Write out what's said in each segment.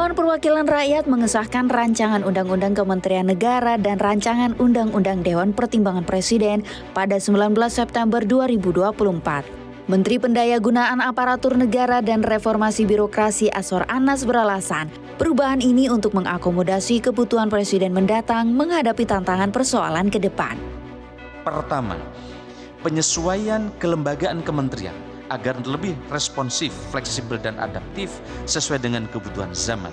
Dewan Perwakilan Rakyat mengesahkan rancangan Undang-Undang Kementerian Negara dan rancangan Undang-Undang Dewan Pertimbangan Presiden pada 19 September 2024. Menteri Pendayagunaan Aparatur Negara dan Reformasi Birokrasi Azwar Anas beralasan, perubahan ini untuk mengakomodasi kebutuhan Presiden mendatang menghadapi tantangan persoalan ke depan. Pertama, penyesuaian kelembagaan kementerian agar lebih responsif, fleksibel, dan adaptif sesuai dengan kebutuhan zaman.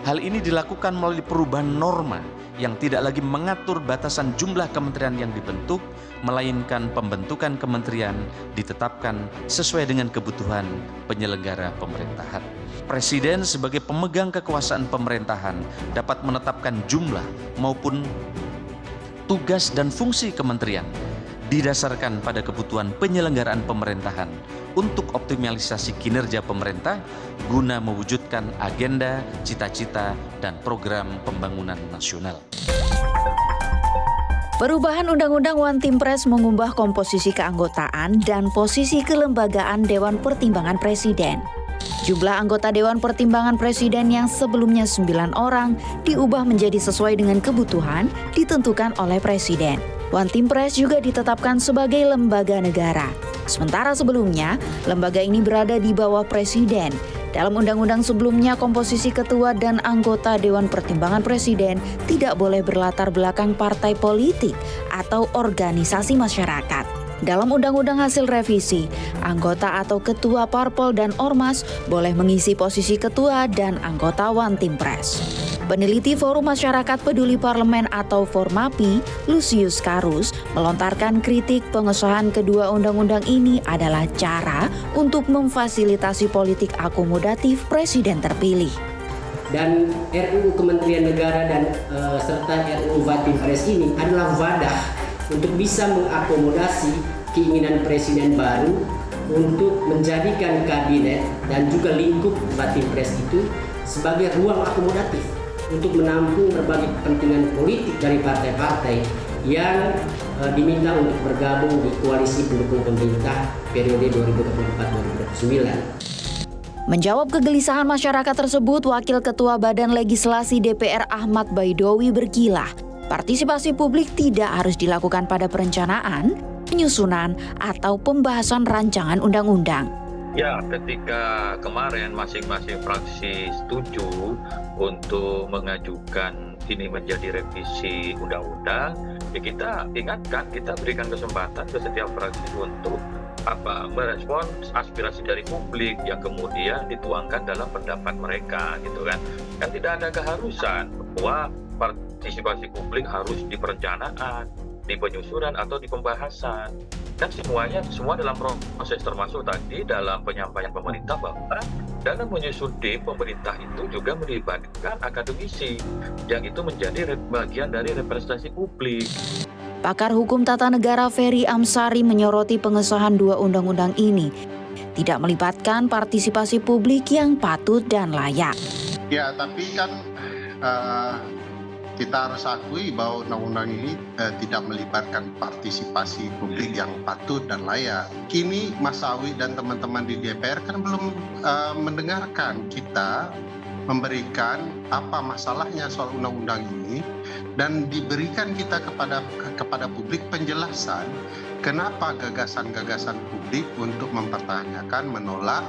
Hal ini dilakukan melalui perubahan norma yang tidak lagi mengatur batasan jumlah kementerian yang dibentuk, melainkan pembentukan kementerian ditetapkan sesuai dengan kebutuhan penyelenggara pemerintahan. Presiden sebagai pemegang kekuasaan pemerintahan dapat menetapkan jumlah maupun tugas dan fungsi kementerian didasarkan pada kebutuhan penyelenggaraan pemerintahan untuk optimalisasi kinerja pemerintah guna mewujudkan agenda, cita-cita, dan program pembangunan nasional. Perubahan Undang-Undang One Team Press mengubah komposisi keanggotaan dan posisi kelembagaan Dewan Pertimbangan Presiden. Jumlah anggota Dewan Pertimbangan Presiden yang sebelumnya 9 orang diubah menjadi sesuai dengan kebutuhan ditentukan oleh Presiden. One Team Press juga ditetapkan sebagai lembaga negara. Sementara sebelumnya, lembaga ini berada di bawah Presiden. Dalam undang-undang sebelumnya, komposisi ketua dan anggota Dewan Pertimbangan Presiden tidak boleh berlatar belakang partai politik atau organisasi masyarakat. Dalam undang-undang hasil revisi, anggota atau ketua parpol dan ormas boleh mengisi posisi ketua dan anggota One Team Press. Peneliti Forum Masyarakat Peduli Parlemen atau Formapi, Lucius Karus, melontarkan kritik pengesahan kedua undang-undang ini adalah cara untuk memfasilitasi politik akomodatif Presiden terpilih. Dan RUU Kementerian Negara dan serta RUU One Team Press ini adalah wadah untuk bisa mengakomodasi keinginan Presiden baru untuk menjadikan kabinet dan juga lingkup One Team Press itu sebagai ruang akomodatif untuk menampung berbagai kepentingan politik dari partai-partai yang diminta untuk bergabung di koalisi pendukung pemerintah periode 2024-2029. Menjawab kegelisahan masyarakat tersebut, Wakil Ketua Badan Legislasi DPR Ahmad Baidowi berkilah, partisipasi publik tidak harus dilakukan pada perencanaan, penyusunan, atau pembahasan rancangan undang-undang. Ya, ketika kemarin masing-masing fraksi setuju untuk mengajukan ini menjadi revisi undang-undang, ya kita ingatkan, kita berikan kesempatan ke setiap fraksi untuk merespon aspirasi dari publik yang kemudian dituangkan dalam pendapat mereka, gitu kan. Kan tidak ada keharusan bahwa partisipasi publik harus di perencanaan, di penyusunan atau di pembahasan. Kan semua dalam proses, termasuk tadi dalam penyampaian pemerintah bahwa dalam menyusun tim pemerintah itu juga melibatkan akademisi yang itu menjadi bagian dari representasi publik. Pakar Hukum Tata Negara Ferry Amsari menyoroti pengesahan dua undang-undang ini tidak melibatkan partisipasi publik yang patut dan layak. Ya, tapi kan kita harus akui bahwa undang-undang ini tidak melibatkan partisipasi publik yang patut dan layak. Kini Mas Awi dan teman-teman di DPR kan belum mendengarkan kita memberikan apa masalahnya soal undang-undang ini dan diberikan kita kepada publik penjelasan kenapa gagasan-gagasan publik untuk mempertanyakan, menolak,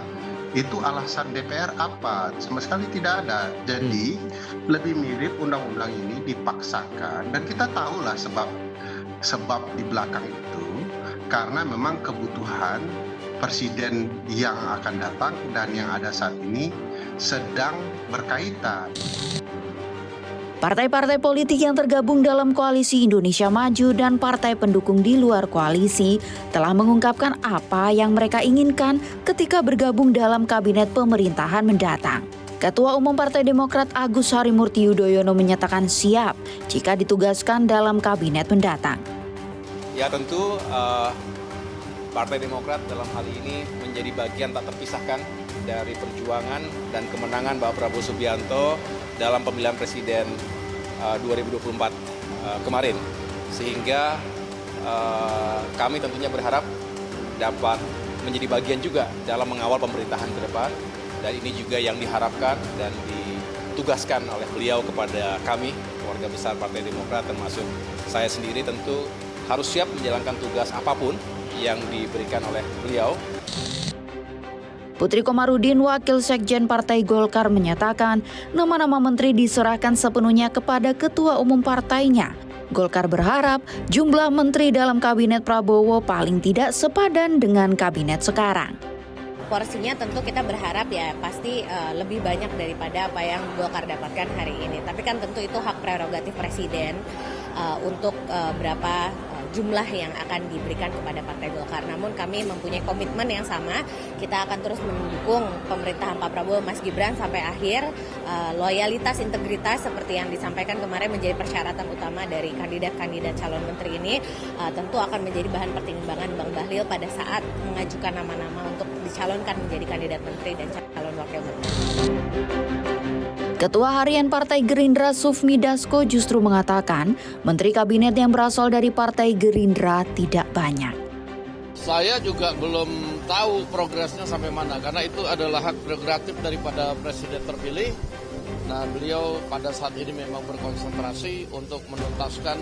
itu alasan DPR apa? Sama sekali tidak ada. Jadi lebih mirip undang-undang ini dipaksakan dan kita tahulah sebab di belakang itu karena memang kebutuhan presiden yang akan datang dan yang ada saat ini sedang berkaitan. Partai-partai politik yang tergabung dalam Koalisi Indonesia Maju dan partai pendukung di luar koalisi telah mengungkapkan apa yang mereka inginkan ketika bergabung dalam kabinet pemerintahan mendatang. Ketua Umum Partai Demokrat Agus Harimurti Yudhoyono menyatakan siap jika ditugaskan dalam kabinet mendatang. Ya tentu Partai Demokrat dalam hal ini menjadi bagian tak terpisahkan dari perjuangan dan kemenangan Pak Prabowo Subianto dalam pemilihan presiden 2024 kemarin. Sehingga kami tentunya berharap dapat menjadi bagian juga dalam mengawal pemerintahan ke depan. Dan ini juga yang diharapkan dan ditugaskan oleh beliau kepada kami, keluarga besar Partai Demokrat termasuk saya sendiri tentu harus siap menjalankan tugas apapun yang diberikan oleh beliau. Putri Komarudin, Wakil Sekjen Partai Golkar menyatakan nama-nama menteri diserahkan sepenuhnya kepada Ketua Umum partainya. Golkar berharap jumlah menteri dalam Kabinet Prabowo paling tidak sepadan dengan kabinet sekarang. Porsinya tentu kita berharap ya pasti lebih banyak daripada apa yang Golkar dapatkan hari ini. Tapi kan tentu itu hak prerogatif Presiden untuk berapa jumlah yang akan diberikan kepada Partai Golkar. Namun kami mempunyai komitmen yang sama, kita akan terus mendukung pemerintahan Pak Prabowo, Mas Gibran sampai akhir. Loyalitas, integritas seperti yang disampaikan kemarin menjadi persyaratan utama dari kandidat-kandidat calon menteri ini tentu akan menjadi bahan pertimbangan Bang Bahlil pada saat mengajukan nama-nama untuk dicalonkan menjadi kandidat menteri dan calon wakil menteri. Ketua Harian Partai Gerindra Sufmi Dasko justru mengatakan menteri kabinet yang berasal dari Partai Gerindra tidak banyak. Saya juga belum tahu progresnya sampai mana karena itu adalah hak prerogatif daripada presiden terpilih. Nah, beliau pada saat ini memang berkonsentrasi untuk menuntaskan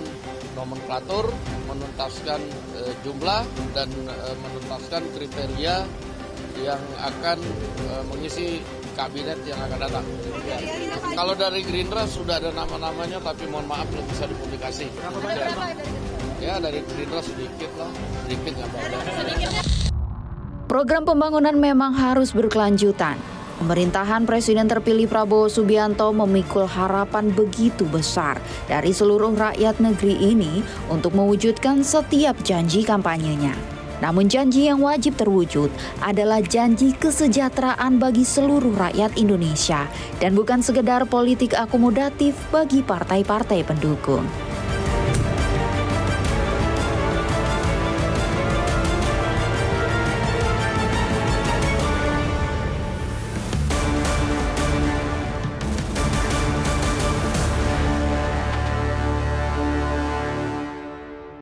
nomenklatur, menuntaskan jumlah dan menuntaskan kriteria yang akan mengisi kabinet yang akan datang. Kalau dari Gerindra sudah ada nama-namanya, tapi mohon maaf belum bisa dipublikasi. Ya dari Gerindra sedikit lah, sedikit nggak banyak. Program pembangunan memang harus berkelanjutan. Pemerintahan Presiden terpilih Prabowo Subianto memikul harapan begitu besar dari seluruh rakyat negeri ini untuk mewujudkan setiap janji kampanyenya. Namun janji yang wajib terwujud adalah janji kesejahteraan bagi seluruh rakyat Indonesia dan bukan sekedar politik akomodatif bagi partai-partai pendukung.